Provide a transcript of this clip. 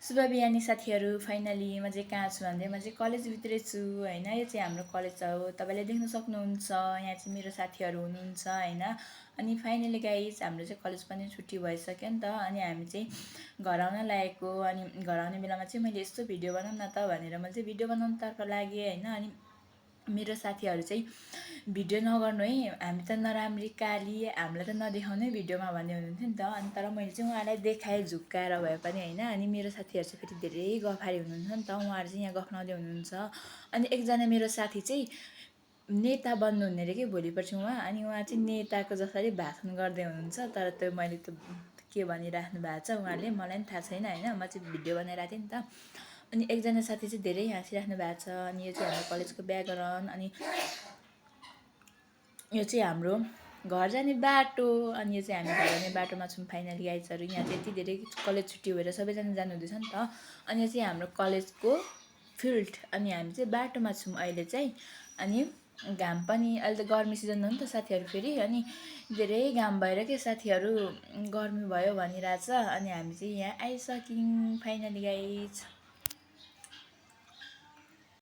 शुभ बिहानी साथीहरू। फाइनली म चाहिँ कहाँ छु भन्दै म चाहिँ कलेजभित्रै छु होइन। यो चाहिँ हाम्रो कलेज हो, तपाईँले देख्न सक्नुहुन्छ। यहाँ चाहिँ मेरो साथीहरू हुनुहुन्छ होइन। अनि फाइनली गाइज हाम्रो चाहिँ कलेज पनि छुट्टी भइसक्यो नि त। अनि हामी चाहिँ घर आउन लागेको। अनि घर आउने बेलामा चाहिँ मैले यस्तो भिडियो बनाऊँ न त भनेर मैले चाहिँ भिडियो बनाउनुतर्फ लागेँ होइन। अनि मेरो साथीहरू चाहिँ भिडियो नगर्नु है, हामी त नराम्री काली, हामीलाई त नदेखाउनु है भिडियोमा भन्ने हुनुहुन्थ्यो नि त। अनि तर मैले चाहिँ उहाँलाई देखाएँ झुक्काएर भए पनि होइन। अनि मेरो साथीहरू चाहिँ फेरि धेरै गफारी हुनुहुन्छ नि त, उहाँहरू चाहिँ यहाँ गफाउँदै हुनुहुन्छ। अनि एकजना मेरो साथी चाहिँ नेता बन्नुहुने अरे कि भोलि पर्सि उहाँ। अनि उहाँ चाहिँ नेताको जसरी भाषण गर्दै हुनुहुन्छ। तर त्यो मैले त के भनिराख्नु भएको छ उहाँले मलाई पनि थाहा छैन होइन। म चाहिँ भिडियो बनाइरहेको थिएँ नि त। अनि एकजना साथी चाहिँ धेरै हाँसिराख्नु भएको छ। अनि यो चाहिँ हाम्रो कलेजको ब्याकग्राउन्ड। अनि यो चाहिँ हाम्रो घर जाने बाटो। अनि यो चाहिँ हामी घर जाने बाटोमा छौँ फाइनली गाइजहरू। यहाँ चाहिँ यति धेरै कलेज छुट्टी भएर सबैजना जानुहुँदैछ नि त। अनि यो चाहिँ हाम्रो कलेजको फिल्ड। अनि हामी चाहिँ बाटोमा छौँ अहिले चाहिँ। अनि घाम पनि अहिले त गर्मी सिजन हो नि त साथीहरू फेरि। अनि धेरै घाम भएर के साथीहरू गर्मी भयो भनिरहेछ। अनि हामी चाहिँ यहाँ आइसक्यौँ फाइनली गाइज।